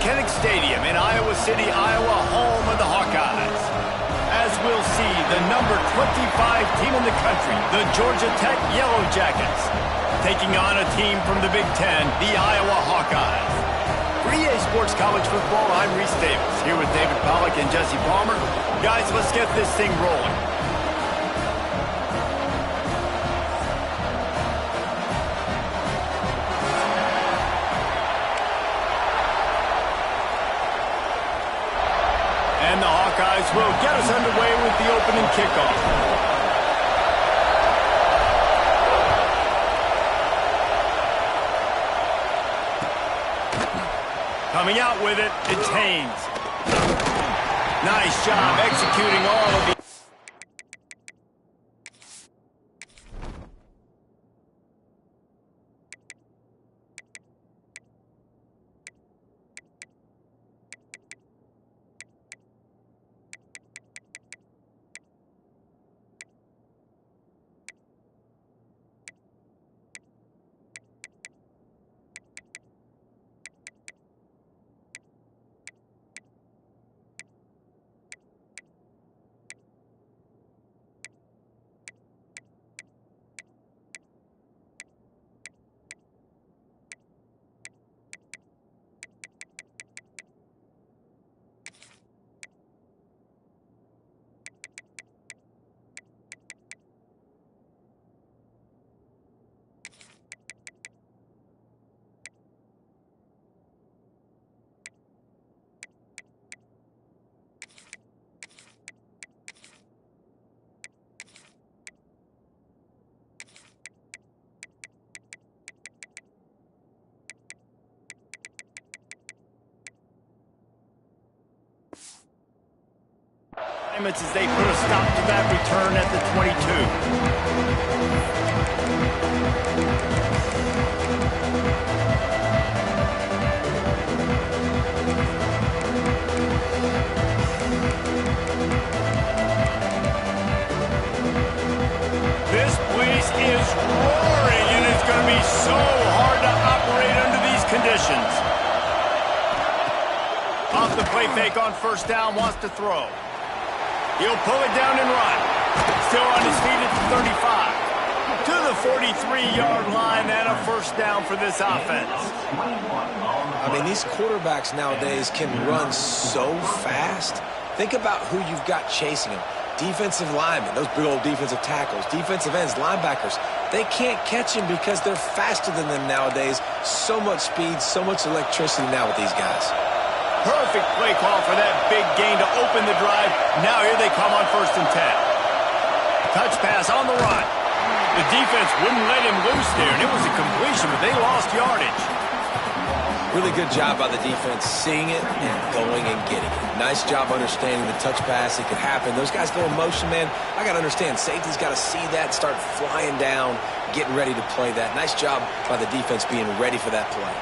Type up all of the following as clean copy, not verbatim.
Kinnick Stadium in Iowa City, Iowa, home of the Hawkeyes. As we'll see, the number 25 team in the country, the Georgia Tech Yellow Jackets, taking on a team from the Big Ten, the Iowa Hawkeyes. For EA Sports College Football, I'm Reese Davis, here with David Pollack and Jesse Palmer. Guys, let's get this thing rolling. And the Hawkeyes will get us underway with the opening kickoff. Coming out with it, it's Haynes. Nice job executing all of the... as they put a stop to that return at the 22. This place is roaring, and it's going to be so hard to operate under these conditions. Off the play fake on first down, wants to throw. He'll pull it down and run. Still on his feet at the 35. To the 43-yard line and a first down for this offense. I mean, these quarterbacks nowadays can run so fast. Think about who you've got chasing them. Defensive linemen, those big old defensive tackles, defensive ends, linebackers. They can't catch him because they're faster than them nowadays. So much speed, so much electricity now with these guys. Perfect play call for that big gain to open the drive. Now here they come on 1st and 10. Touch pass on the run. The defense wouldn't let him loose there, and it was a completion, but they lost yardage. Really good job by the defense seeing it and going and getting it. Nice job understanding the touch pass. It could happen. Those guys go in motion, man. I got to understand. Safety's got to see that, start flying down, getting ready to play that. Nice job by the defense being ready for that play.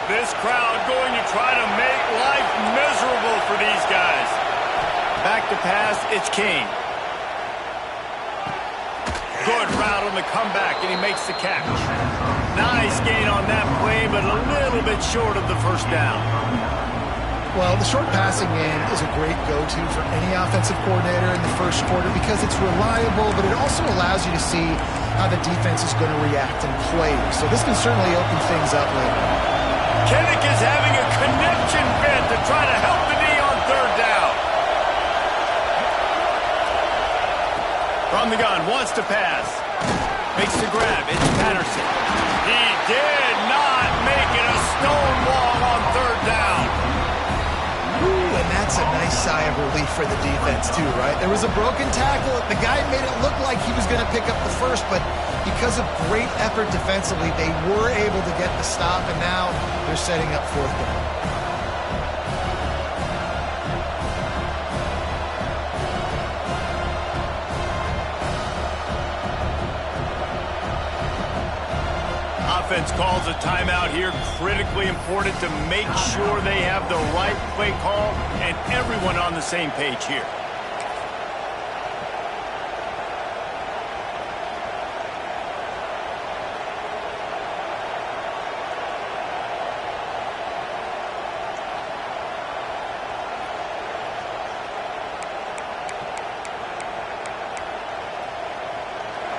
This crowd going to try to make life miserable for these guys. Back to pass, it's King. Good route on the comeback, and he makes the catch. Nice gain on that play, but a little bit short of the first down. Well, the short passing game is a great go-to for any offensive coordinator in the first quarter because it's reliable, but it also allows you to see how the defense is going to react and play. So this can certainly open things up later. Kinnick is having a connection bid to try to help the knee on 3rd down. From the gun, wants to pass. Makes the grab, it's Patterson. He did not make it a stone wall on 3rd down. Ooh, and that's a nice sigh of relief for the defense too, right? There was a broken tackle. The guy made it look like he was going to pick up the first, but because of great effort defensively, they were able to get the stop, and now they're setting up 4th down. Offense calls a timeout here. Critically important to make sure they have the right play call and everyone on the same page here.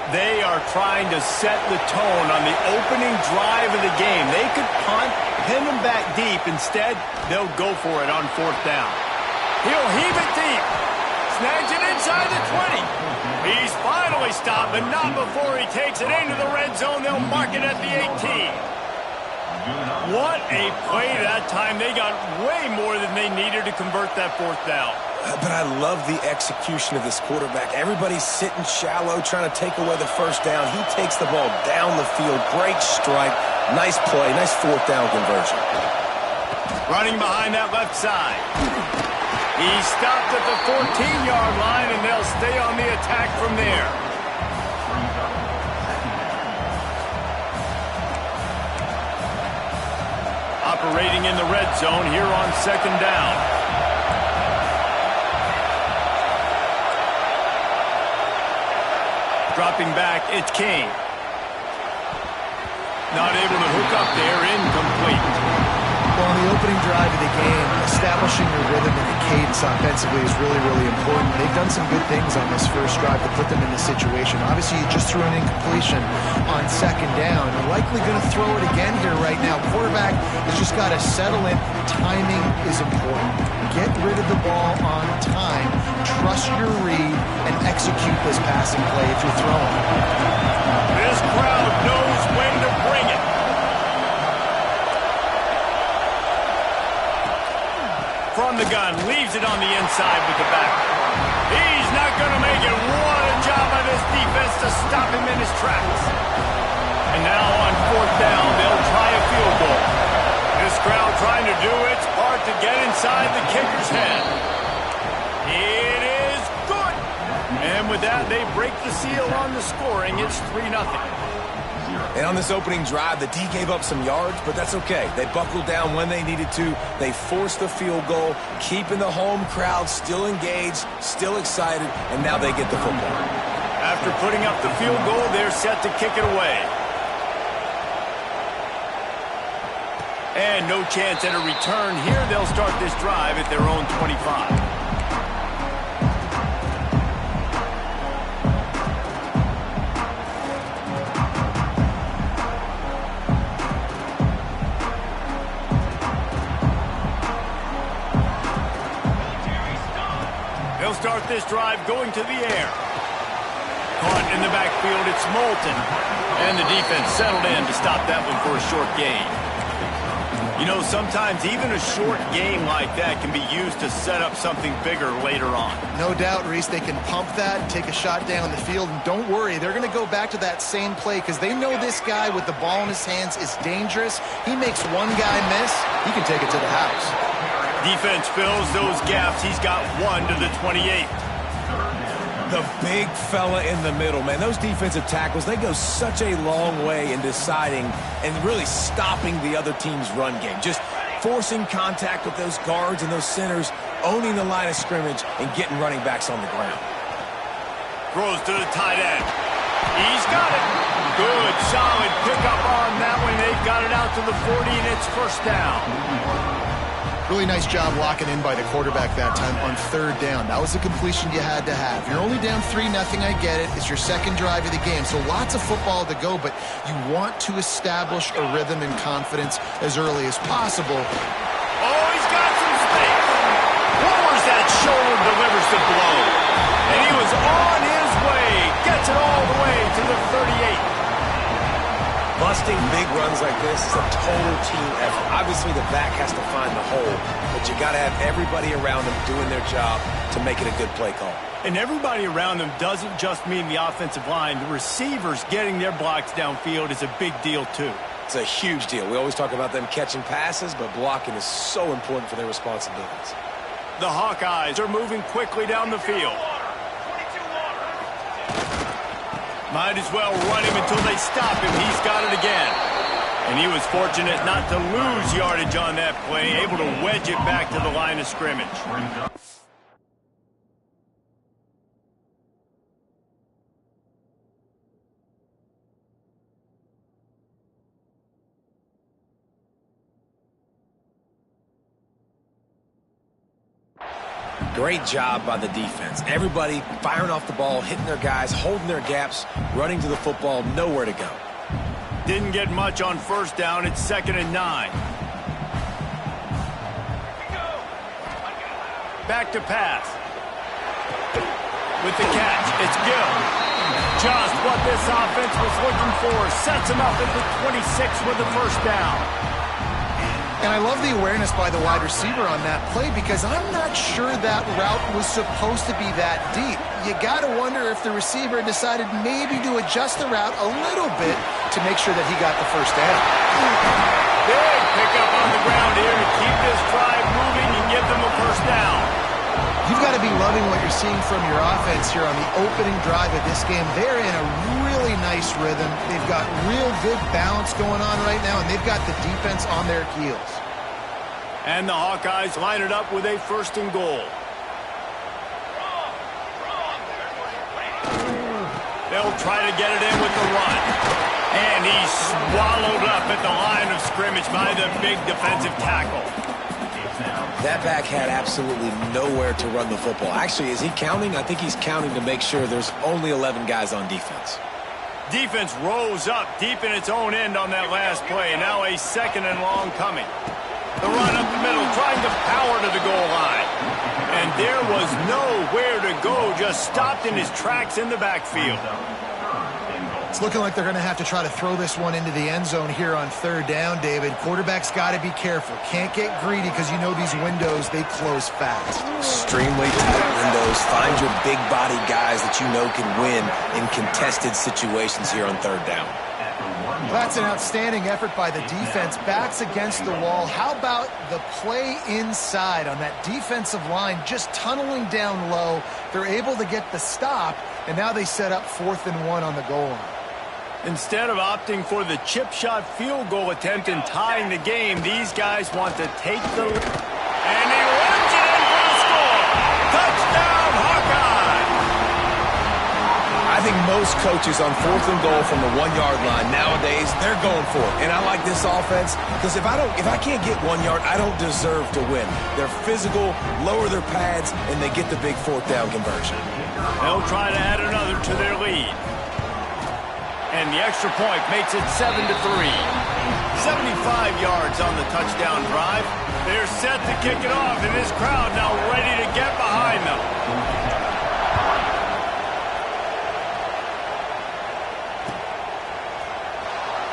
They are trying to set the tone on the opening drive of the game. They could punt, pin them back deep. Instead, they'll go for it on 4th down. He'll heave it deep. Snags it inside the 20. He's finally stopped, but not before he takes it into the red zone. They'll mark it at the 18. What a play that time. They got way more than they needed to convert that 4th down. But I love the execution of this quarterback. Everybody's sitting shallow, trying to take away the 1st down. He takes the ball down the field. Great strike. Nice play. Nice 4th down conversion. Running behind that left side. He stopped at the 14-yard line, and they'll stay on the attack from there. Operating in the red zone here on 2nd down. Dropping back, it's King. Not able to hook up there, incomplete. Well, on the opening drive of the game, establishing your rhythm and a cadence offensively is really, really important. They've done some good things on this first drive to put them in this situation. Obviously, you just threw an incompletion on 2nd down. You're likely going to throw it again here right now. Quarterback has just got to settle in. Timing is important. Get rid of the ball on time. Trust your read and execute this passing play if you're throwing. This crowd knows when to bring it. From the gun, leaves it on the inside with the back. He's not going to make it. What a job by this defense to stop him in his tracks. And now on 4th down, they'll try a field goal. This crowd trying to do its part to get inside the kicker's head. It is good. And with that, they break the seal on the scoring. It's 3-0. And on this opening drive, the D gave up some yards, but that's okay. They buckled down when they needed to. They forced the field goal, keeping the home crowd still engaged, still excited, and now they get the football. After putting up the field goal, they're set to kick it away. And no chance at a return here. They'll start this drive at their own 25. They'll start this drive going to the air. Caught in the backfield, it's Moulton. And the defense settled in to stop that one for a short gain. You know, sometimes even a short game like that can be used to set up something bigger later on. No doubt, Reese, they can pump that, take a shot down the field, and don't worry, they're going to go back to that same play because they know this guy with the ball in his hands is dangerous. He makes one guy miss, he can take it to the house. Defense fills those gaps. He's got one to the 28. The big fella in the middle, man. Those defensive tackles, they go such a long way in deciding and really stopping the other team's run game. Just forcing contact with those guards and those centers, owning the line of scrimmage, and getting running backs on the ground. Throws to the tight end. He's got it. Good, solid pickup on that one. They've got it out to the 40, and it's 1st down. Really nice job locking in by the quarterback that time on 3rd down. That was the completion you had to have. You're only down 3-0, I get it. It's your 2nd drive of the game, so lots of football to go, but you want to establish a rhythm and confidence as early as possible. Oh, he's got some space. Lowers that shoulder, delivers the blow. And he was on his way. Gets it all the way to the 38. Busting big runs like this is a total team effort. Obviously, the back has to find the hole, but you got to have everybody around them doing their job to make it a good play call. And everybody around them doesn't just mean the offensive line. The receivers getting their blocks downfield is a big deal, too. It's a huge deal. We always talk about them catching passes, but blocking is so important for their responsibilities. The Hawkeyes are moving quickly down the field. Might as well run him until they stop him. He's got it again. And he was fortunate not to lose yardage on that play, able to wedge it back to the line of scrimmage. Great job by the defense. Everybody firing off the ball, hitting their guys, holding their gaps, running to the football, nowhere to go. Didn't get much on first down. It's 2nd and 9. Back to pass. With the catch, it's Gill. Just what this offense was looking for. Sets him up at the 26 with the first down. And I love the awareness by the wide receiver on that play because I'm not sure that route was supposed to be that deep. You got to wonder if the receiver decided maybe to adjust the route a little bit to make sure that he got the first down. Big pickup on the ground here to keep this drive moving and give them a first down. You've got to be loving what you're seeing from your offense here on the opening drive of this game. They're in a really nice rhythm. They've got real good balance going on right now, and they've got the defense on their heels. And the Hawkeyes line it up with a 1st and goal. They'll try to get it in with the run. And he's swallowed up at the line of scrimmage by the big defensive tackle. That back had absolutely nowhere to run the football. Actually, is he counting? I think he's counting to make sure there's only 11 guys on defense. Defense rose up deep in its own end on that last play. Now a 2nd and long coming. The run up the middle, trying to power to the goal line. And there was nowhere to go, just stopped in his tracks in the backfield. It's looking like they're going to have to try to throw this one into the end zone here on 3rd down, David. Quarterback's got to be careful. Can't get greedy because you know these windows, they close fast. Extremely tight windows. Find your big body guys that you know can win in contested situations here on 3rd down. That's an outstanding effort by the defense. Backs against the wall. How about the play inside on that defensive line, just tunneling down low. They're able to get the stop, and now they set up 4th and 1 on the goal line. Instead of opting for the chip shot field goal attempt and tying the game, these guys want to take the lead. And he runs it in for the score. Touchdown, Hawkeye! I think most coaches on 4th and goal from the 1-yard line nowadays, they're going for it. And I like this offense because if I can't get 1 yard, I don't deserve to win. They're physical, lower their pads, and they get the big 4th down conversion. They'll try to add another to their lead. And the extra point makes it 7-3. 75 yards on the touchdown drive. They're set to kick it off, and this crowd now ready to get behind them.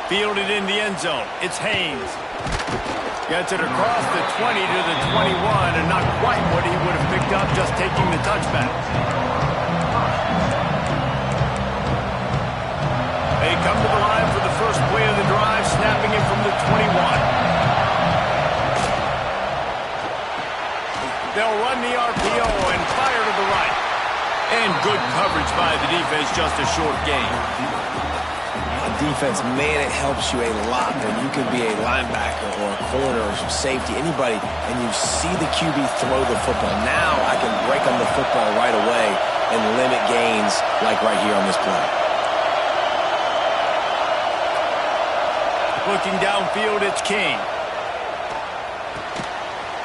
Fielded in the end zone. It's Haynes. Gets it across the 20 to the 21, and not quite what he would have picked up just taking the touchback. They come to the line for the first play of the drive, snapping it from the 21. They'll run the RPO and fire to the right. And good coverage by the defense, just a short gain. Defense, man, it helps you a lot when you can be a linebacker or a corner or some safety, anybody, and you see the QB throw the football. Now I can break on the football right away and limit gains like right here on this play. Looking downfield, it's King.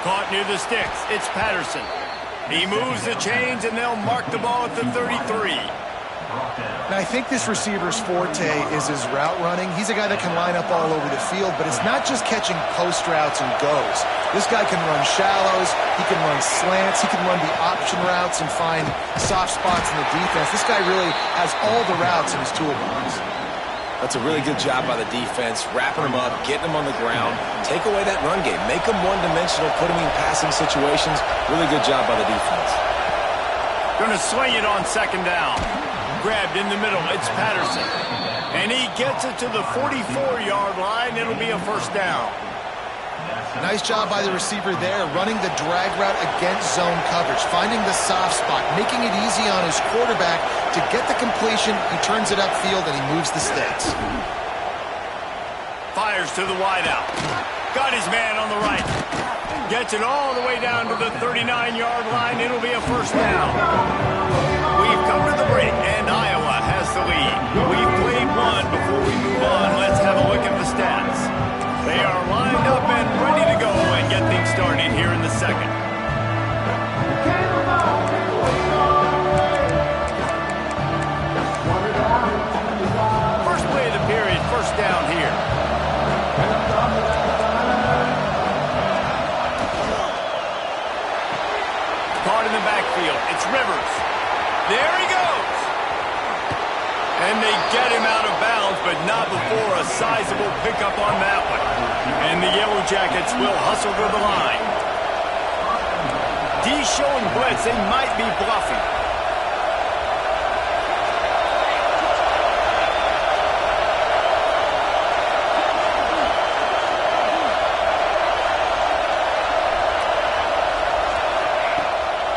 Caught near the sticks, it's Patterson. He moves the chains, and they'll mark the ball at the 33. And I think this receiver's forte is his route running. He's a guy that can line up all over the field, but it's not just catching post routes and goes. This guy can run shallows, he can run slants, he can run the option routes and find soft spots in the defense. This guy really has all the routes in his toolbox. That's a really good job by the defense, wrapping them up, getting them on the ground, take away that run game, make them one-dimensional, put them in passing situations. Really good job by the defense. Going to swing it on 2nd down. Grabbed in the middle, it's Patterson. And he gets it to the 44-yard line. It'll be a 1st down. Nice job by the receiver there, running the drag route against zone coverage, finding the soft spot, making it easy on his quarterback to get the completion. He turns it upfield, and he moves the sticks. Fires to the wideout. Got his man on the right. Gets it all the way down to the 39-yard line. It'll be a 1st down. We've come to the break, and Iowa has the lead. We've played one. Before we move on, let's have a look at the stats. They are lined up and ready to go and get things started here in the 2nd. And they get him out of bounds, but not before a sizable pickup on that one. And the Yellow Jackets will hustle to the line. D showing blitz. They might be bluffing.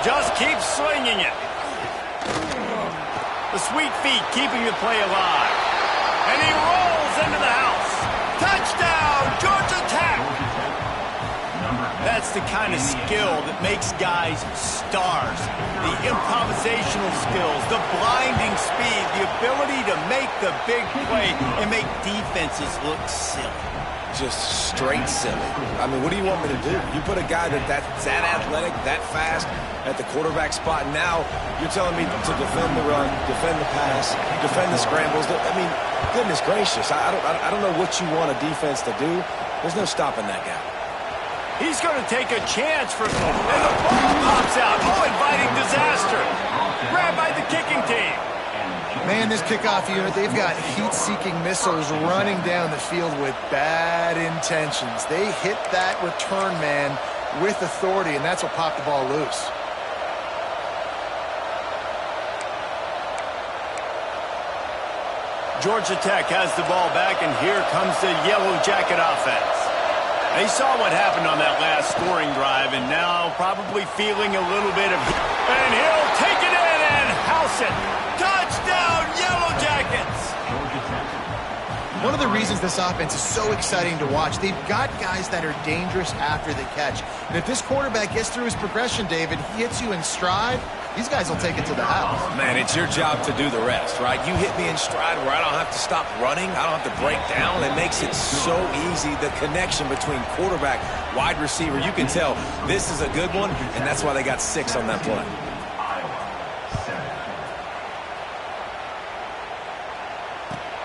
Just keep slinging it. The sweet feet keeping the play alive. And he rolls into the house. Touchdown, Georgia Tech. That's the kind of skill that makes guys stars. The improvisational skills, the blinding speed, the ability to make the big play and make defenses look silly. Just straight silly. I mean, what do you want me to do? You put a guy that's that athletic, that fast at the quarterback spot. Now you're telling me to defend the run, defend the pass, defend the scrambles. I mean, goodness gracious. I don't know what you want a defense to do. There's no stopping that guy. He's going to take a chance and the ball pops out. Oh, inviting disaster. Grabbed by the kicking team. Man, this kickoff unit, they've got heat-seeking missiles running down the field with bad intentions. They hit that return man with authority, and that's what popped the ball loose. Georgia Tech has the ball back, and here comes the Yellow Jacket offense. They saw what happened on that last scoring drive, and now probably feeling a little bit of heat. And he'll take it in and house it. Touchdown, Yellow Jackets! One of the reasons this offense is so exciting to watch, they've got guys that are dangerous after the catch. And if this quarterback gets through his progression, David, he hits you in stride, these guys will take it to the house. Man, it's your job to do the rest, right? You hit me in stride where I don't have to stop running. I don't have to break down. It makes it so easy. The connection between quarterback, wide receiver, you can tell this is a good one, and that's why they got 6 on that play.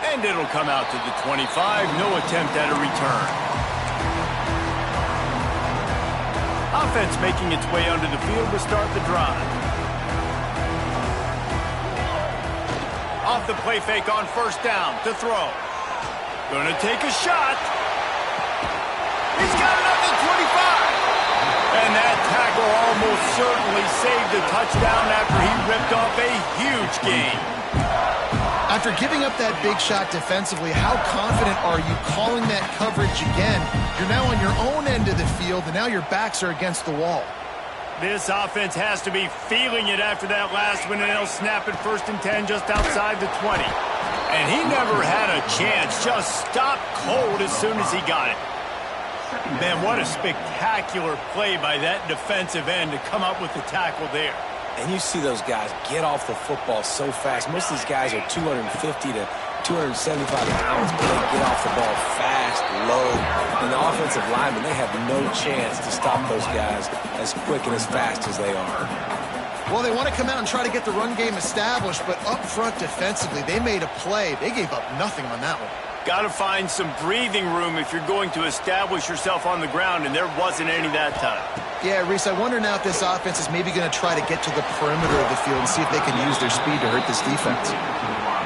And it'll come out to the 25. No attempt at a return. Offense making its way under the field to start the drive. Off the play fake on first down to throw. Gonna take a shot. He's got it up to 25. And that tackle almost certainly saved a touchdown after he ripped off a huge gain. After giving up that big shot defensively, how confident are you calling that coverage again? You're now on your own end of the field, and now your backs are against the wall. This offense has to be feeling it after that last one, and they'll snap it 1st and 10 just outside the 20. And he never had a chance, just stopped cold as soon as he got it. Man, what a spectacular play by that defensive end to come up with the tackle there. And you see those guys get off the football so fast. Most of these guys are 250 to 275 pounds, but they get off the ball fast, low. And the offensive linemen, they have no chance to stop those guys as quick and as fast as they are. Well, they want to come out and try to get the run game established, but up front defensively, they made a play. They gave up nothing on that one. Got to find some breathing room if you're going to establish yourself on the ground, and there wasn't any that time. Yeah, Reese, I wonder now if this offense is maybe going to try to get to the perimeter of the field and see if they can use their speed to hurt this defense.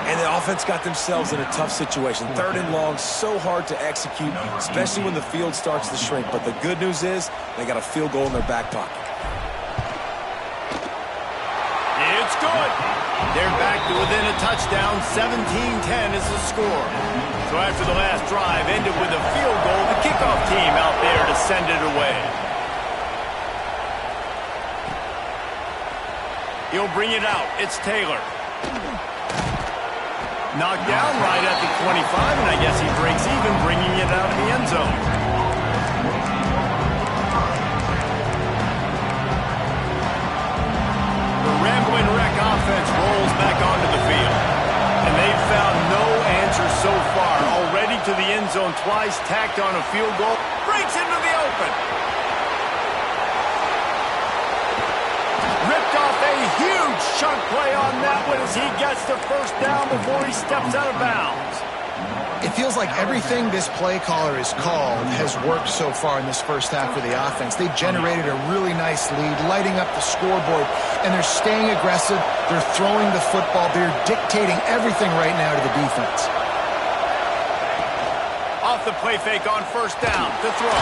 And the offense got themselves in a tough situation. 3rd and long, so hard to execute, especially when the field starts to shrink. But the good news is they got a field goal in their back pocket. It's good. They're back to within a touchdown. 17-10 is the score. So after the last drive ended with a field goal, the kickoff team out there to send it away. He'll bring it out. It's Taylor. Knocked down right at the 25, and I guess he breaks even, bringing it out of the end zone. The rambling wreck offense rolls back onto the field. And they've found no answer so far. Already to the end zone twice, tacked on a field goal. Breaks into the open. Ripped off a huge chunk play on that one as he gets the 1st down before he steps out of bounds. It feels like everything this play caller has called has worked so far in this first half of the offense. They've generated a really nice lead, lighting up the scoreboard, and they're staying aggressive. They're throwing the football. They're dictating everything right now to the defense. Off the play fake on first down to throw.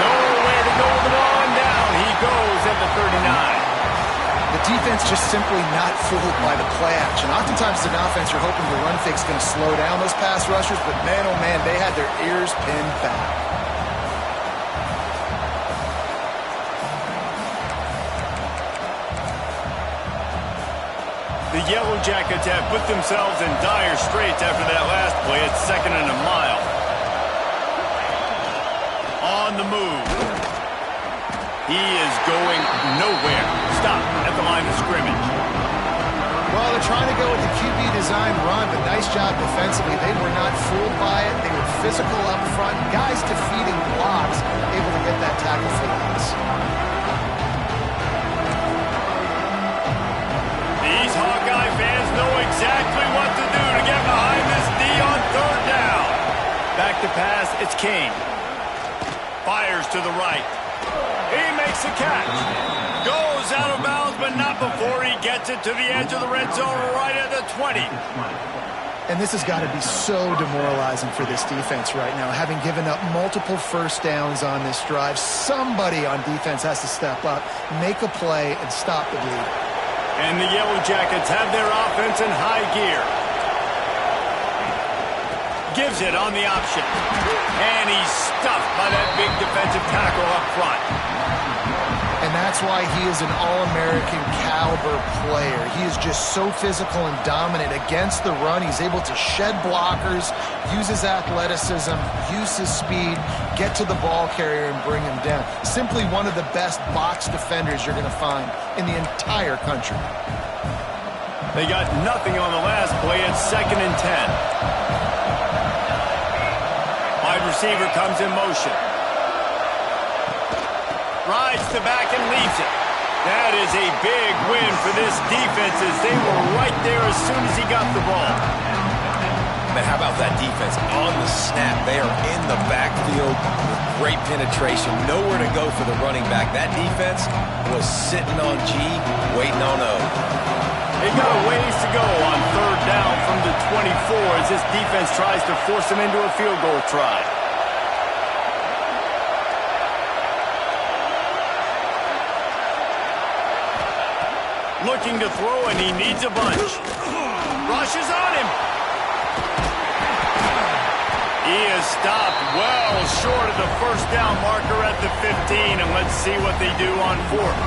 Nowhere to go with the ball, and down he goes at the 39. The defense just simply not fooled by the play action. Oftentimes as an offense, you're hoping the run fake's going to slow down those pass rushers, but man, oh man, they had their ears pinned back. The Yellow Jackets have put themselves in dire straits after that last play. It's 2nd and a mile. On the move. He is going nowhere. Stop at the line of scrimmage. Well, they're trying to go with the QB design run, but nice job defensively. They were not fooled by it. They were physical up front. Guys defeating blocks, able to get that tackle for loss. These Hawkeye fans know exactly what to do to get behind this D on 3rd down. Back to pass, it's King. Fires to the right. He makes the catch. Goes out of bounds, but not before he gets it to the edge of the red zone right at the 20. And this has got to be so demoralizing for this defense right now. Having given up multiple first downs on this drive, somebody on defense has to step up, make a play, and stop the bleed. And the Yellow Jackets have their offense in high gear. Gives it on the option. And he's stuffed by that big defensive tackle up front. And that's why he is an All-American caliber player. He is just so physical and dominant against the run. He's able to shed blockers, use his athleticism, use his speed, get to the ball carrier and bring him down. Simply one of the best box defenders you're going to find in the entire country. They got nothing on the last play. It's 2nd and 10. Wide receiver comes in motion. Rides the back and leaves it. That is a big win for this defense as they were right there as soon as he got the ball. Man, how about that defense on the snap? They are in the backfield with great penetration. Nowhere to go for the running back. That defense was sitting on G, waiting on O. They got a ways to go on 3rd down from the 24 as this defense tries to force them into a field goal try. Looking to throw, and he needs a bunch. Rushes on him. He is stopped well short of the first down marker at the 15, and let's see what they do on 4th.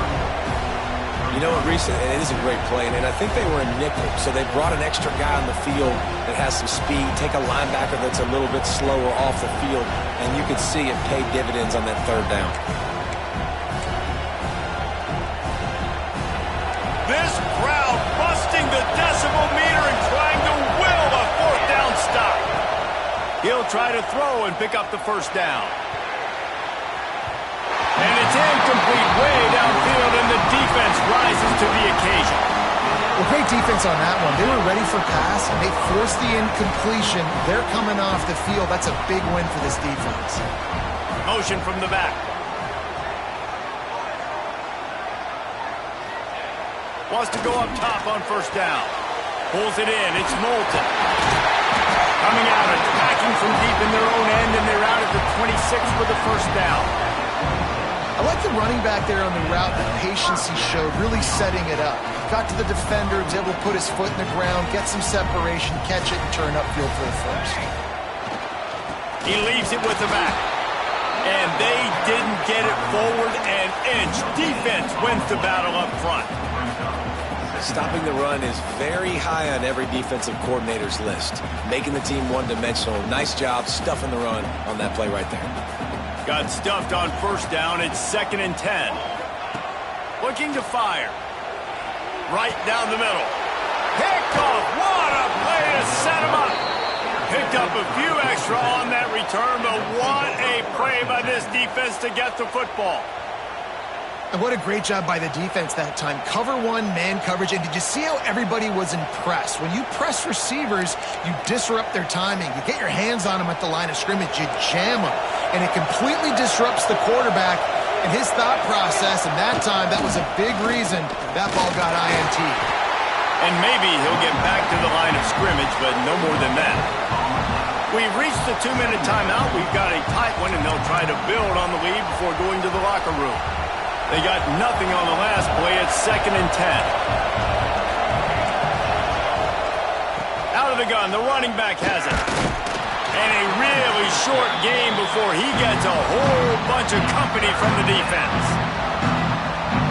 You know what, Reese, it is a great play, and I think they were in nickel, so they brought an extra guy on the field that has some speed, take a linebacker that's a little bit slower off the field, and you could see it paid dividends on that 3rd down. This crowd busting the decibel meter and trying to will a 4th down stop. He'll try to throw and pick up the first down. And it's incomplete way downfield, and the defense rises to the occasion. Well, great defense on that one. They were ready for pass, and they forced the incompletion. They're coming off the field. That's a big win for this defense. Motion from the back. Wants to go up top on first down. Pulls it in. It's Moulton. Coming out, attacking from deep in their own end, and they're out at the 26 for the first down. I like the running back there on the route, the patience he showed, really setting it up. Got to the defender, was able to put his foot in the ground, get some separation, catch it, and turn upfield for the first. He leaves it with the back. And they didn't get it forward an inch. Defense wins the battle up front. Stopping the run is very high on every defensive coordinator's list. Making the team one-dimensional. Nice job stuffing the run on that play right there. Got stuffed on first down. It's 2nd and 10. Looking to fire. Right down the middle. Picked off. What a play to set him up. Picked up a few extra on that return, but what a play by this defense to get the football. And what a great job by the defense that time. Cover one, man coverage. And did you see how everybody was impressed? When you press receivers, you disrupt their timing. You get your hands on them at the line of scrimmage. You jam them. And it completely disrupts the quarterback and his thought process. And that time, that was a big reason that ball got INT. And maybe he'll get back to the line of scrimmage, but no more than that. We've reached the 2-minute timeout. We've got a tight one, and they'll try to build on the lead before going to the locker room. They got nothing on the last play. It's 2nd and 10. Out of the gun, the running back has it. And a really short game before he gets a whole bunch of company from the defense.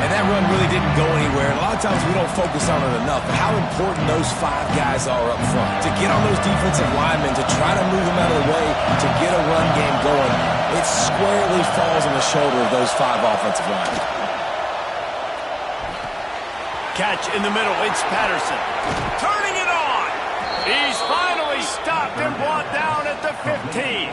And that run really didn't go anywhere. And a lot of times we don't focus on it enough. But how important those 5 guys are up front. To get on those defensive linemen, to try to move them out of the way, to get a run game going. It squarely falls on the shoulder of those 5 offensive linemen. Catch in the middle. It's Patterson. Turning it on. He's finally stopped and brought down at the 15.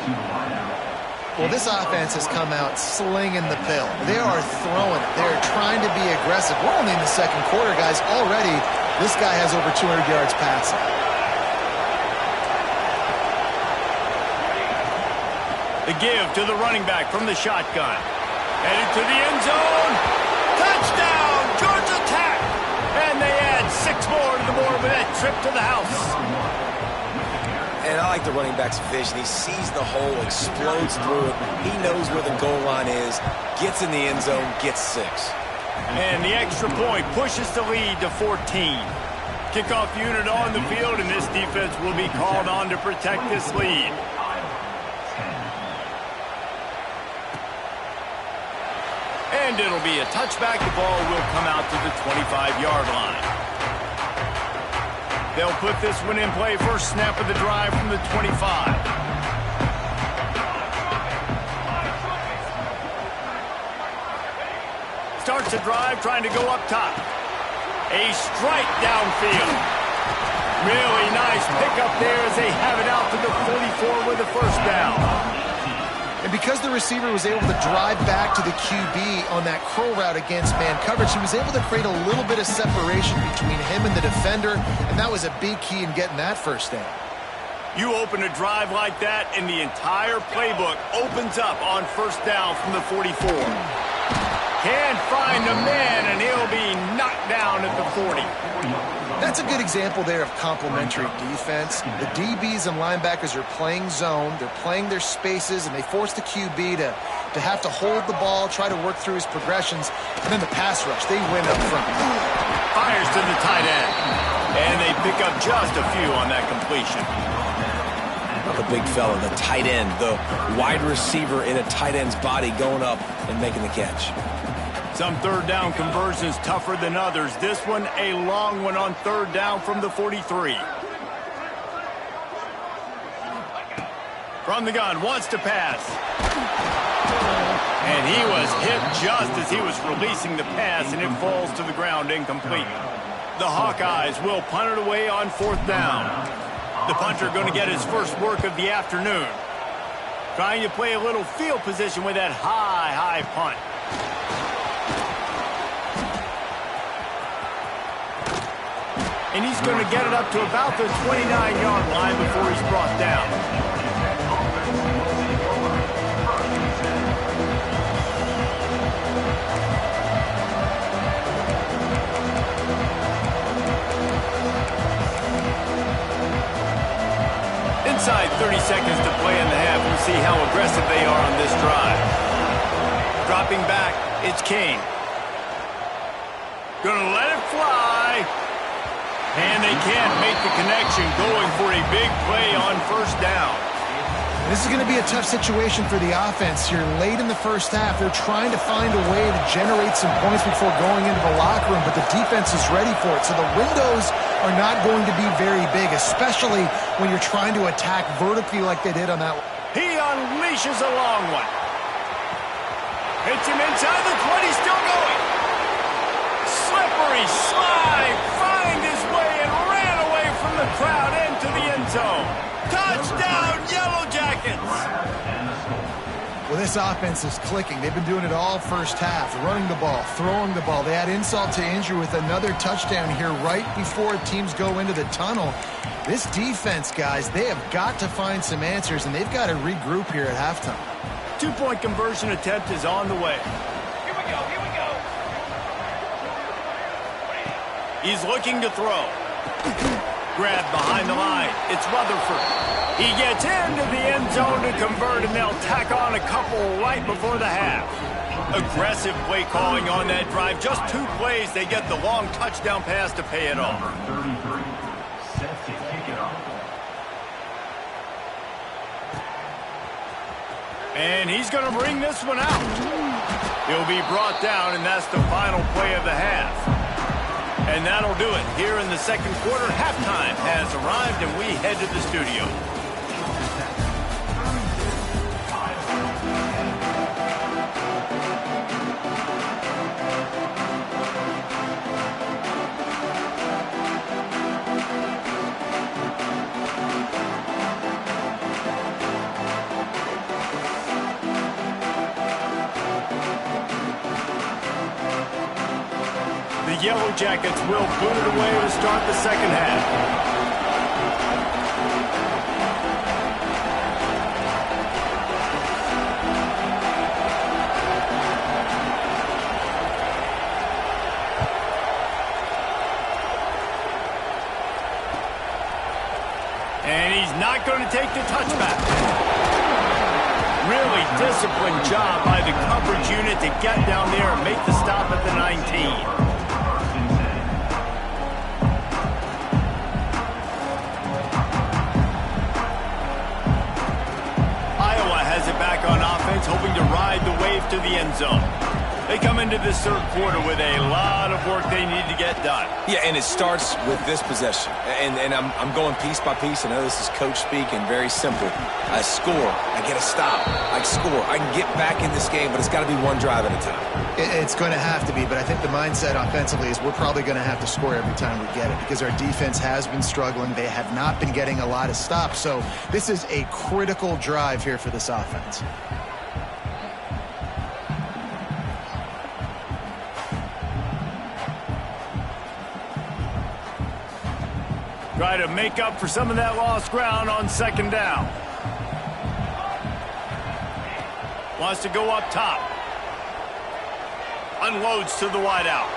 Well, this offense has come out slinging the pill. They are throwing it. They're trying to be aggressive. We're only in the 2nd quarter, guys. Already, this guy has over 200 yards passing. The give to the running back from the shotgun. Headed to the end zone. Touchdown, Georgia Tech. And they add 6 more to the board with that trip to the house. And I like the running back's vision. He sees the hole, explodes through it. He knows where the goal line is, gets in the end zone, gets 6. And the extra point pushes the lead to 14. Kickoff unit on the field, and this defense will be called on to protect this lead. And it'll be a touchback. The ball will come out to the 25-yard line. They'll put this one in play. First snap of the drive from the 25. Starts the drive trying to go up top. A strike downfield. Really nice pickup there as they have it out to the 44 with the first down. And because the receiver was able to drive back to the QB on that curl route against man coverage, he was able to create a little bit of separation between him and the defender, and that was a big key in getting that first down. You open a drive like that, and the entire playbook opens up on first down from the 44. Can't find a man, and he'll be knocked down at the 40. That's a good example there of complementary defense. The DBs and linebackers are playing zone, they're playing their spaces, and they force the QB to have to hold the ball, try to work through his progressions, and then the pass rush, they win up front. Fires to the tight end, and they pick up just a few on that completion. The big fella, the tight end, the wide receiver in a tight end's body going up and making the catch. Some third down conversions tougher than others. This one, a long one on third down from the 43. From the gun, wants to pass. And he was hit just as he was releasing the pass, and it falls to the ground incomplete. The Hawkeyes will punt it away on 4th down. The punter going to get his first work of the afternoon. Trying to play a little field position with that high punt. And he's going to get it up to about the 29-yard line before he's brought down. Inside 30 seconds to play in the half. We'll see how aggressive they are on this drive. Dropping back, it's Kane. Gonna let it fly. And they can't make the connection, going for a big play on first down. This is going to be a tough situation for the offense here. Late in the first half, they're trying to find a way to generate some points before going into the locker room, but the defense is ready for it. So the windows are not going to be very big, especially when you're trying to attack vertically like they did on that one. He unleashes a long one. Hits him inside the 20, still going. Slippery slide, find his way and ran away from the crowd into the end zone. Touchdown, Yellow Jackets! Well, this offense is clicking. They've been doing it all first half, running the ball, throwing the ball. They add insult to injury with another touchdown here right before teams go into the tunnel. This defense, guys, they have got to find some answers, and they've got to regroup here at halftime. Two-point conversion attempt is on the way. Here we go. He's looking to throw. Grabbed behind the line. It's Rutherford. He gets into the end zone to convert, and they'll tack on a couple right before the half. Aggressive play calling on that drive. Just 2 plays, they get the long touchdown pass to pay it off. Set to kick it off. And he's going to bring this one out. He'll be brought down, and that's the final play of the half. And that'll do it. Here in the second quarter, halftime has arrived, and we head to the studio. The Yellow Jackets will boot it away to start the second half. And he's not going to take the touchback. Really disciplined job by the coverage unit to get down there and make the stop at the 19. Hoping to ride the wave to the end zone. They come into this third quarter with a lot of work they need to get done. Yeah, and it starts with this possession. And I'm going piece by piece. I know this is coach speak and very simple. I score. I get a stop. I score. I can get back in this game, but it's got to be one drive at a time. It's going to have to be, but I think the mindset offensively is we're probably going to have to score every time we get it because our defense has been struggling. They have not been getting a lot of stops. So this is a critical drive here for this offense. Try to make up for some of that lost ground on second down. Wants to go up top. Unloads to the wideout.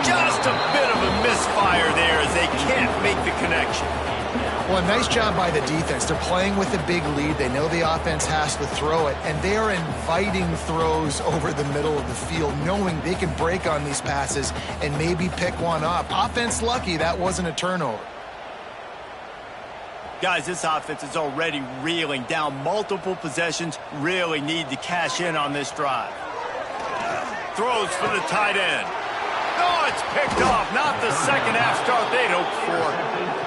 Just a bit of a misfire there as they can't make the connection. Well, nice job by the defense. They're playing with a big lead. They know the offense has to throw it, and they are inviting throws over the middle of the field, knowing they can break on these passes and maybe pick one up. Offense lucky that wasn't a turnover. Guys, this offense is already reeling down multiple possessions. Really need to cash in on this drive. Throws for the tight end. Oh, it's picked off. Not the second half start they'd hoped for.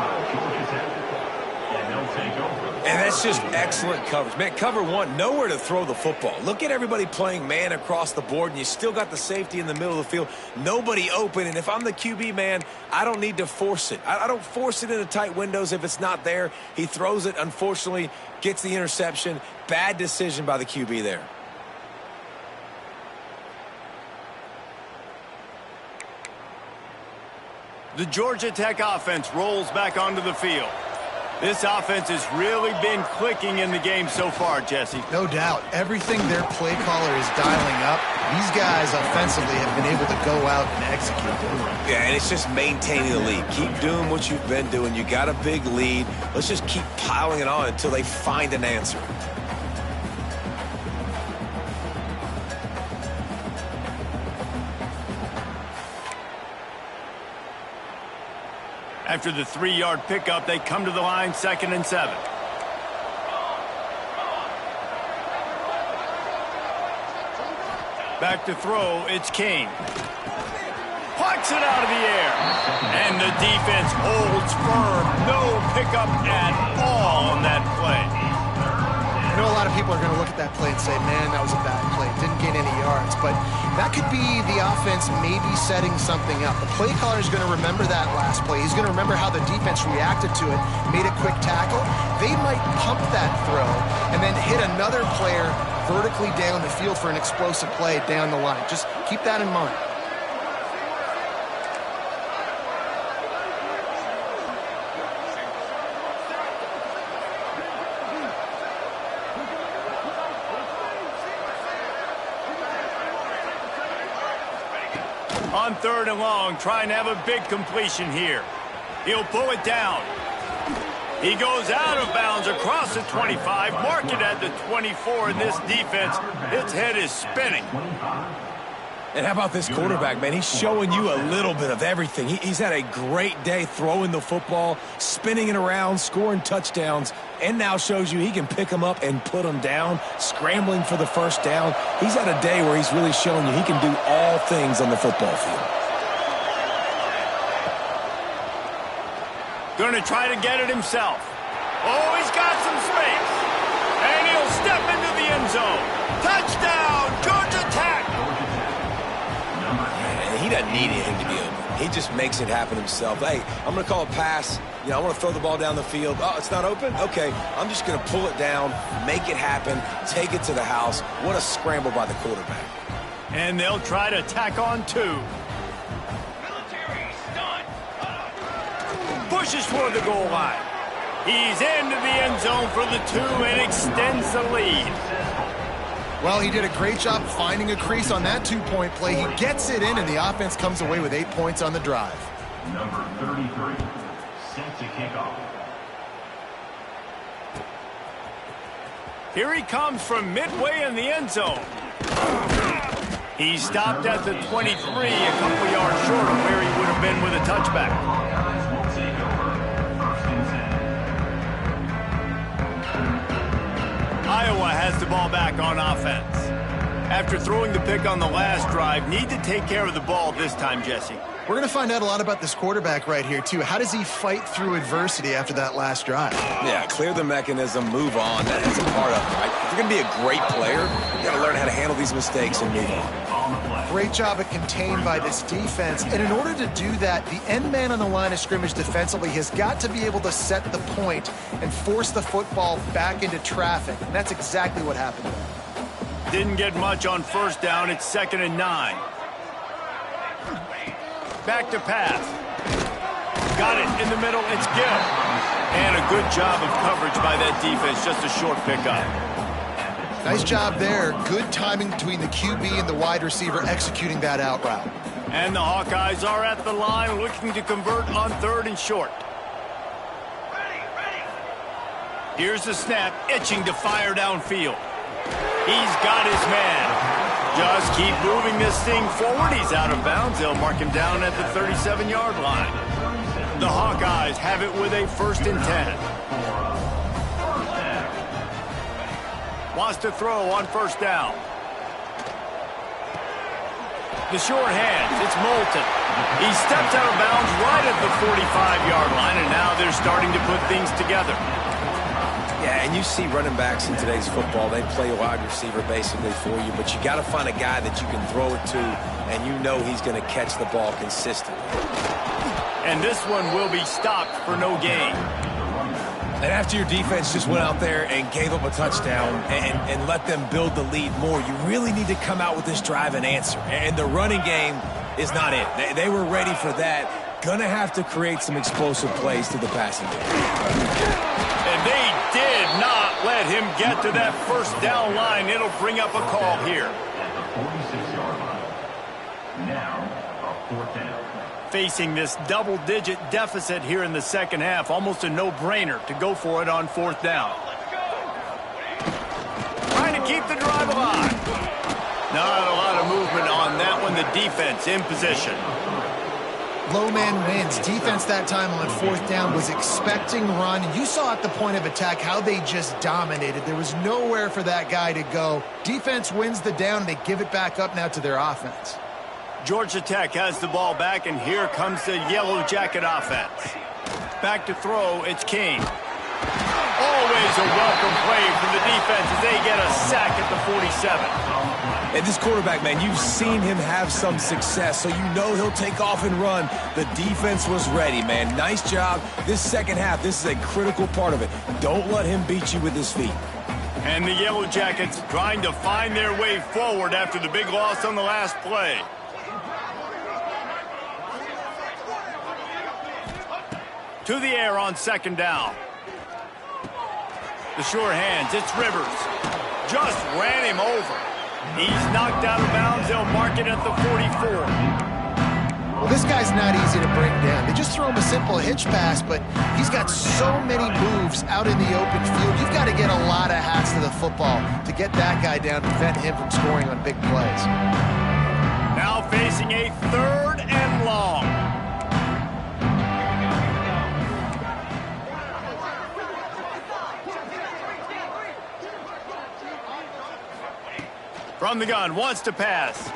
And that's just excellent coverage. Man, cover one, nowhere to throw the football. Look at everybody playing man across the board, and you still got the safety in the middle of the field. Nobody open, and if I'm the QB, man, I don't need to force it. I don't force it into tight windows if it's not there. He throws it, unfortunately, gets the interception. Bad decision by the QB there. The Georgia Tech offense rolls back onto the field. This offense has really been clicking in the game so far, Jesse. No doubt. Everything their play caller is dialing up, these guys offensively have been able to go out and execute. Yeah, and it's just maintaining the lead. Keep doing what you've been doing. You got a big lead. Let's just keep piling it on until they find an answer. After the 3-yard pickup, they come to the line, 2nd and 7. Back to throw, it's King. Plucks it out of the air. And the defense holds firm. No pickup at all on that play. I know a lot of people are going to look at that play and say, man, that was a bad play. Didn't gain any yards. But that could be the offense maybe setting something up. The play caller is going to remember that last play. He's going to remember how the defense reacted to it, made a quick tackle. They might pump that throw and then hit another player vertically down the field for an explosive play down the line. Just keep that in mind. On 3rd and long, trying to have a big completion here. He'll pull it down. He goes out of bounds across the 25, mark it at the 24, and this defense, its head is spinning. And how about this quarterback, man? He's showing you a little bit of everything. He's had a great day throwing the football, spinning it around, scoring touchdowns, and now shows you he can pick them up and put them down, scrambling for the first down. He's had a day where he's really shown you he can do all things on the football field. Going to try to get it himself. Oh, he's got some space. And he'll step into the end zone. Touchdown, Georgia Tech! He doesn't need anything to be open. He just makes it happen himself. Hey, I'm going to call a pass. You know, I want to throw the ball down the field. Oh, it's not open? Okay, I'm just going to pull it down, make it happen, take it to the house. What a scramble by the quarterback. And they'll try to tack on 2. Pushes toward the goal line. He's into the end zone for the 2 and extends the lead. Well, he did a great job finding a crease on that 2-point play. He gets it in, and the offense comes away with 8 points on the drive. Number 33, set to kick off. Here he comes from midway in the end zone. He stopped at the 23, a couple yards short of where he would have been with a touchback. Hawkeyes will take over 1st and 10. Iowa has the ball back on offense. After throwing the pick on the last drive, need to take care of the ball this time, Jesse. We're going to find out a lot about this quarterback right here, too. How does he fight through adversity after that last drive? Yeah, clear the mechanism, move on. That's a part of it, right? If you're going to be a great player, you got to learn how to handle these mistakes and move on. Great job at contained by this defense. And in order to do that, the end man on the line of scrimmage defensively has got to be able to set the point and force the football back into traffic. And that's exactly what happened. Didn't get much on 1st down. It's 2nd and 9. Back to pass. Got it in the middle. It's good. And a good job of coverage by that defense. Just a short pickup. Nice job there. Good timing between the QB and the wide receiver executing that out route. And the Hawkeyes are at the line looking to convert on 3rd and short. Here's the snap, itching to fire downfield. He's got his man. Just keep moving this thing forward. He's out of bounds. They'll mark him down at the 37-yard line. The Hawkeyes have it with a 1st and 10. Wants to throw on 1st down. The short hands, it's Moulton. He steps out of bounds right at the 45-yard line, and now they're starting to put things together. Yeah, and you see running backs in today's football, they play a wide receiver basically for you, but you got to find a guy that you can throw it to, and you know he's going to catch the ball consistently. And this one will be stopped for no gain. And after your defense just went out there and gave up a touchdown and let them build the lead more, you really need to come out with this drive and answer. And the running game is not it. They were ready for that. Gonna have to create some explosive plays to the passing game. And they did not let him get to that 1st down line. It'll bring up a call here. At the 46-yard line. Now, a 4th down. Facing this double-digit deficit here in the 2nd half, almost a no-brainer to go for it on 4th down. Trying to keep the drive alive. Not a lot of movement on that one. The defense in position. Low man wins. Defense that time on 4th down was expecting run. You saw at the point of attack how they just dominated. There was nowhere for that guy to go. Defense wins the down. They give it back up now to their offense. Georgia Tech has the ball back, and here comes the Yellow Jacket offense. Back to throw, it's King. Always a welcome play from the defense as they get a sack at the 47. And this quarterback, man, you've seen him have some success, so you know he'll take off and run. The defense was ready, man. Nice job. This 2nd half, this is a critical part of it. Don't let him beat you with his feet. And the Yellow Jackets trying to find their way forward after the big loss on the last play. To the air on second down. The sure hands, it's Rivers. Just ran him over. He's knocked out of bounds. They'll mark it at the 44. Well, this guy's not easy to bring down. They just throw him a simple hitch pass, but he's got so many moves out in the open field. You've got to get a lot of hats to the football to get that guy down and prevent him from scoring on big plays. Now facing a 3rd and long. From the gun, wants to pass.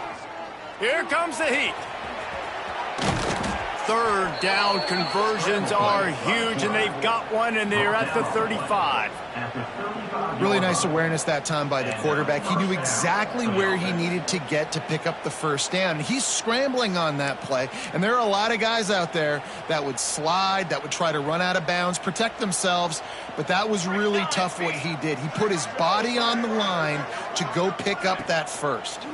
Here comes the heat. 3rd down conversions are huge, and they've got one, and they're at the 35. Really nice awareness that time by the quarterback. He knew exactly where he needed to get to pick up the first down. He's scrambling on that play, and there are a lot of guys out there that would slide, that would try to run out of bounds, protect themselves, but that was really tough what he did. He put his body on the line to go pick up that first.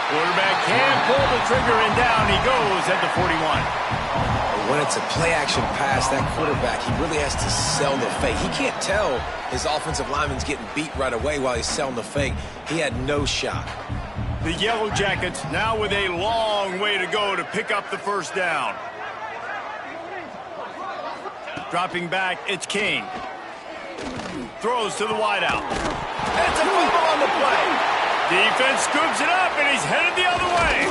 Quarterback can pull the trigger, and down he goes at the 41. When it's a play-action pass, that quarterback, he really has to sell the fake. He can't tell his offensive lineman's getting beat right away while he's selling the fake. He had no shot. The Yellow Jackets now with a long way to go to pick up the first down. Dropping back, it's King. Throws to the wideout. It's a fumble on the play. Defense scoops it up, and he's headed the other way.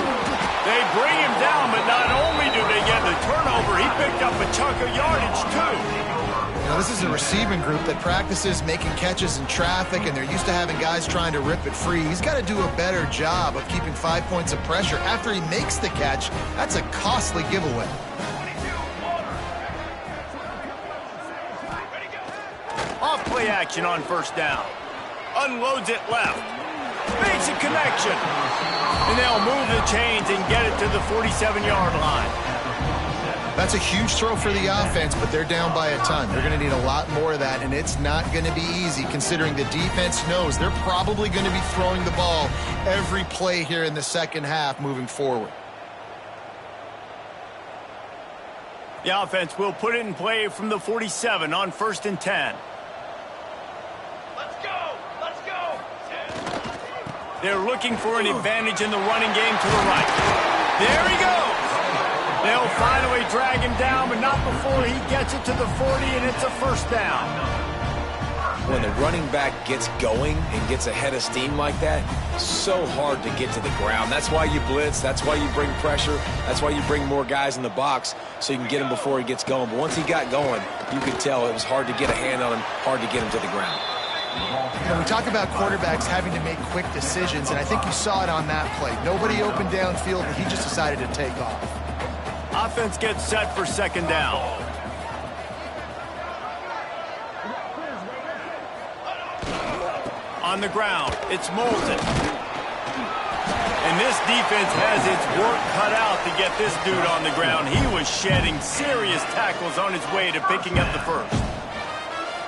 They bring him down, but not only do they get the turnover, he picked up a chunk of yardage, too. You know, this is a receiving group that practices making catches in traffic, and they're used to having guys trying to rip it free. He's got to do a better job of keeping 5 points of pressure after he makes the catch. That's a costly giveaway. Off play action on first down. Unloads it left. Makes a connection. And they'll move the chains and get it to the 47-yard line. That's a huge throw for the offense, but they're down by a ton. They're going to need a lot more of that, and it's not going to be easy considering the defense knows they're probably going to be throwing the ball every play here in the second half moving forward. The offense will put it in play from the 47 on 1st and 10. They're looking for an advantage in the running game to the right. There he goes. They'll finally drag him down, but not before he gets it to the 40, and it's a first down. When the running back gets going and gets ahead of steam like that, so hard to get to the ground. That's why you blitz. That's why you bring pressure. That's why you bring more guys in the box so you can get him before he gets going. But once he got going, you could tell it was hard to get a hand on him, hard to get him to the ground. You know, we talk about quarterbacks having to make quick decisions, and I think you saw it on that play. Nobody open downfield, and he just decided to take off. Offense gets set for second down. On the ground, it's Moulton. And this defense has its work cut out to get this dude on the ground. He was shedding serious tackles on his way to picking up the first.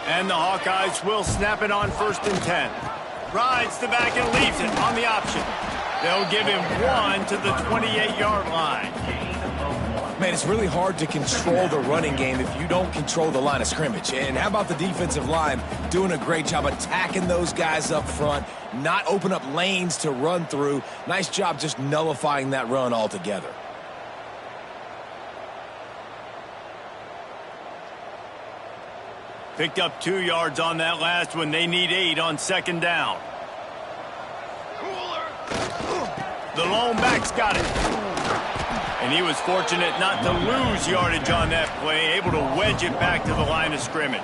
And the Hawkeyes will snap it on 1st and 10. Rides the back and leaves it on the option. They'll give him one to the 28-yard line. Man, it's really hard to control the running game if you don't control the line of scrimmage. And how about the defensive line doing a great job attacking those guys up front, not open up lanes to run through. Nice job just nullifying that run altogether. Picked up 2 yards on that last one. They need 8 on second down. The lone back's got it. And he was fortunate not to lose yardage on that play, able to wedge it back to the line of scrimmage.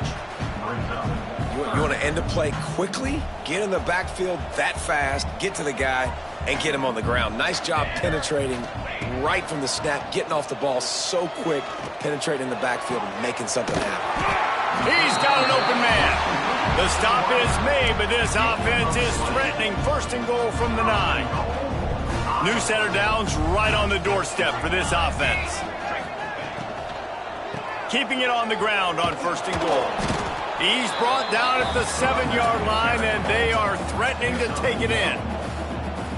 You want to end a play quickly, get in the backfield that fast, get to the guy, and get him on the ground. Nice job penetrating right from the snap, getting off the ball so quick, penetrating the backfield and making something happen. He's got an open man. The stop is made, but this offense is threatening 1st and goal from the 9. New center downs right on the doorstep for this offense. Keeping it on the ground on 1st and goal. He's brought down at the 7-yard line, and they are threatening to take it in.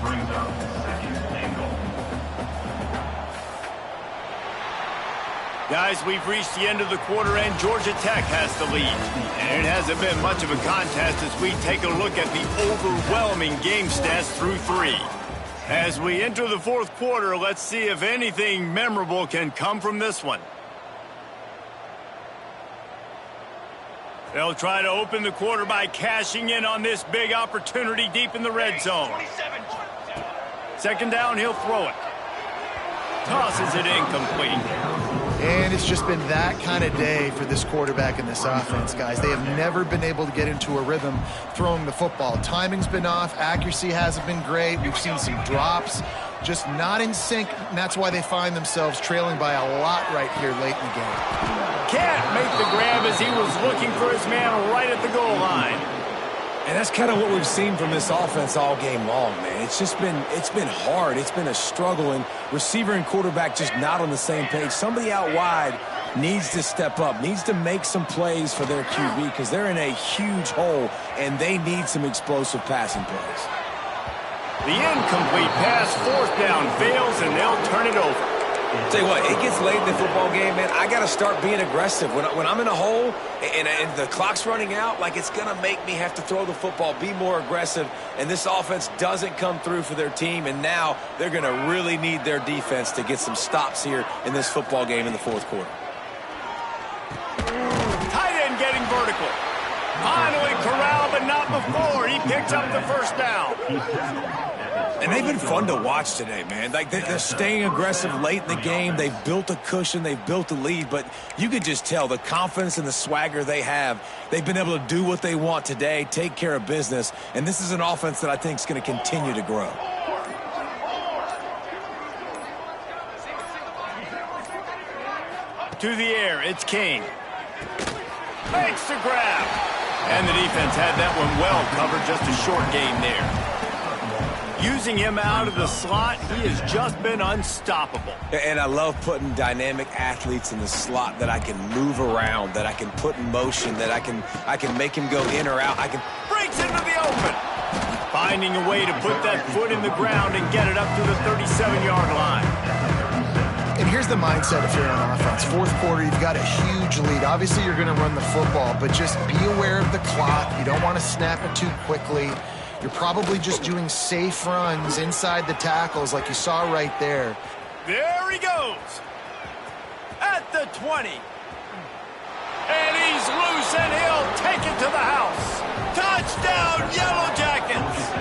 Brings up second and goal. Guys, we've reached the end of the quarter, and Georgia Tech has the lead. And it hasn't been much of a contest as we take a look at the overwhelming game stats through 3. As we enter the fourth quarter, let's see if anything memorable can come from this one. They'll try to open the quarter by cashing in on this big opportunity deep in the red zone. Second down, he'll throw it. Tosses it incomplete. And it's just been that kind of day for this quarterback and this offense, guys. They have never been able to get into a rhythm throwing the football. Timing's been off. Accuracy hasn't been great. We've seen some drops. Just not in sync, and that's why they find themselves trailing by a lot right here late in the game. Can't make the grab as he was looking for his man right at the goal line. And that's kind of what we've seen from this offense all game long, man. It's been hard. It's been a struggle, and receiver and quarterback just not on the same page. Somebody out wide needs to step up, needs to make some plays for their QB because they're in a huge hole, and they need some explosive passing plays. The incomplete pass, fourth down, fails, and they'll turn it over. Tell you what, it gets late in the football game, man. I got to start being aggressive. When I'm in a hole and the clock's running out, like it's going to make me have to throw the football, be more aggressive, and this offense doesn't come through for their team, and now they're going to really need their defense to get some stops here in this football game in the fourth quarter. Tight end getting vertical. Finally corralled, but not before. He picks up the first down. And they've been fun to watch today, man. Like they're staying aggressive late in the game. They've built a cushion. They've built a lead. But you can just tell the confidence and the swagger they have. They've been able to do what they want today, take care of business. And this is an offense that I think is going to continue to grow. To the air, it's King. Makes the grab. And the defense had that one well covered, just a short gain there. Using him out of the slot, he has just been unstoppable. And I love putting dynamic athletes in the slot that I can move around, that I can put in motion, that I can make him go in or out. Breaks into the open. Finding a way to put that foot in the ground and get it up to the 37-yard line. And here's the mindset if you're on offense. Fourth quarter, you've got a huge lead. Obviously, you're going to run the football, but just be aware of the clock. You don't want to snap it too quickly. You're probably just doing safe runs inside the tackles like you saw right there. There he goes. At the 20. And he's loose, and he'll take it to the house. Touchdown, Yellow Jackets.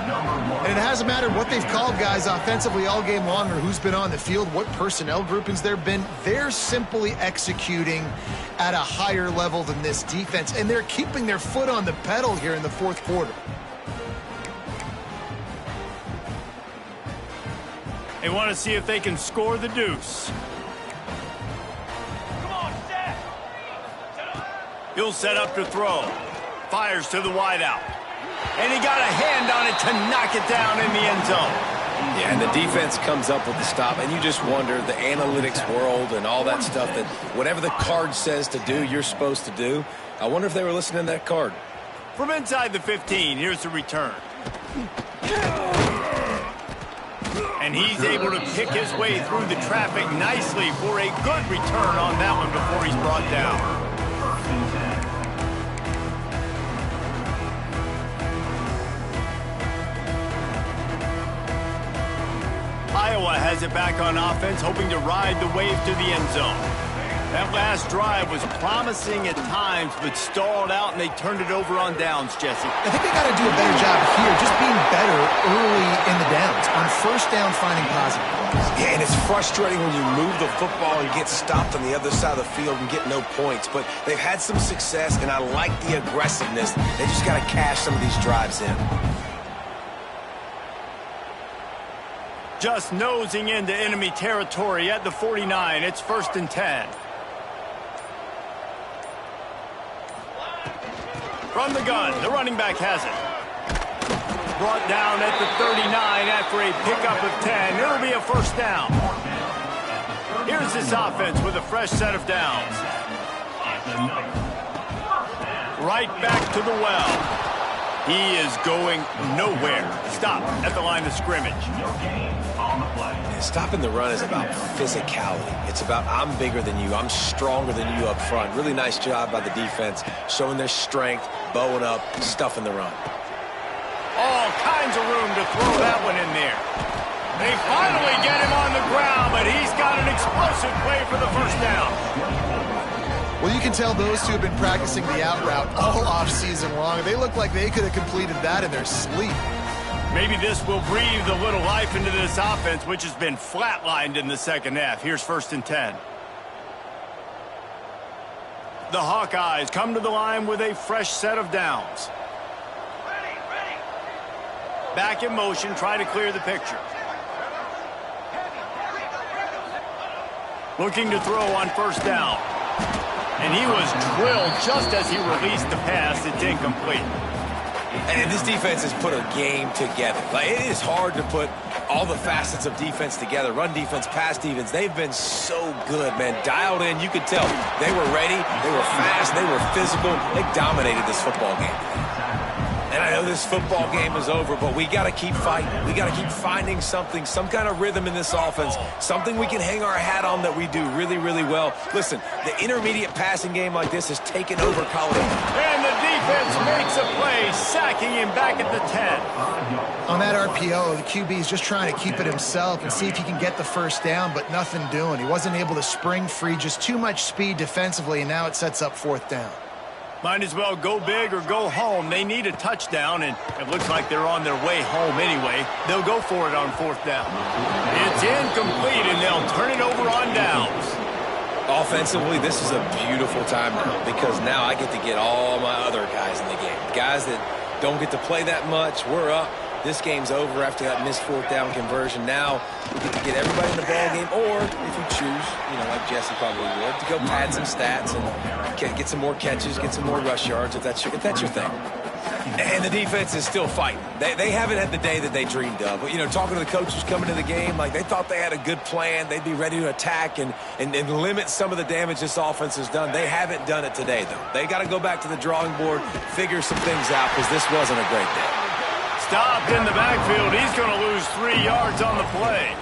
And it hasn't mattered what they've called, guys, offensively all game long, or who's been on the field, what personnel groupings there have been. They're simply executing at a higher level than this defense, and they're keeping their foot on the pedal here in the fourth quarter. They want to see if they can score the deuce. He'll set up to throw. Fires to the wideout. And he got a hand on it to knock it down in the end zone. Yeah, and the defense comes up with the stop, and you just wonder, the analytics world and all that stuff, that whatever the card says to do, you're supposed to do. I wonder if they were listening to that card. From inside the 15, here's the return. And he's able to pick his way through the traffic nicely for a good return on that one before he's brought down. Iowa has it back on offense, hoping to ride the wave to the end zone. That last drive was promising at times, but stalled out, and they turned it over on downs, Jesse. I think they got to do a better job here, just being better early in the downs. On first down, finding positive. Yeah, and it's frustrating when you move the football and get stopped on the other side of the field and get no points. But they've had some success, and I like the aggressiveness. They just got to cash some of these drives in. Just nosing into enemy territory at the 49. It's 1st and 10. From the gun, the running back has it. Brought down at the 39 after a pickup of 10. It'll be a first down. Here's this offense with a fresh set of downs. right back to the well. He is going nowhere. Stop at the line of scrimmage. No gain on the play. Stopping the run is about physicality. It's about I'm bigger than you. I'm stronger than you up front. Really nice job by the defense, showing their strength, bowing up, stuffing the run. All kinds of room to throw that one in there. They finally get him on the ground, but he's got an explosive play for the first down. Well, you can tell those two have been practicing the out route all offseason long. They look like they could have completed that in their sleep. Maybe this will breathe a little life into this offense, which has been flatlined in the second half. Here's 1st and 10. The Hawkeyes come to the line with a fresh set of downs. Back in motion, try to clear the picture. Looking to throw on 1st down. And he was drilled just as he released the pass. It's incomplete. And this defense has put a game together. Like, it is hard to put all the facets of defense together. Run defense, pass defense. They've been so good, man. Dialed in. You could tell they were ready. They were fast. They were physical. They dominated this football game. And I know this football game is over, but we got to keep fighting. We got to keep finding something, some kind of rhythm in this offense, something we can hang our hat on that we do really, really well. Listen, the intermediate passing game like this has taken over college. And the defense makes a play, sacking him back at the 10. On that RPO, the QB is just trying to keep it himself and see if he can get the first down, but nothing doing. He wasn't able to spring free, just too much speed defensively, and now it sets up 4th down. Might as well go big or go home. They need a touchdown, and it looks like they're on their way home anyway. They'll go for it on 4th down. It's incomplete, and they'll turn it over on downs. Offensively, this is a beautiful time now because now I get to get all my other guys in the game. Guys that don't get to play that much. We're up. This game's over after that missed 4th down conversion. Now we get to get everybody in the ball game, or if you choose, like Jesse probably would, to go pad some stats and get some more catches, get some more rush yards if that's your thing. And the defense is still fighting. They haven't had the day that they dreamed of. But, talking to the coaches coming to the game, like they thought they had a good plan. They'd be ready to attack and limit some of the damage this offense has done. They haven't done it today, though. They got to go back to the drawing board, figure some things out because this wasn't a great day. Stopped in the backfield. He's going to lose 3 yards on the play.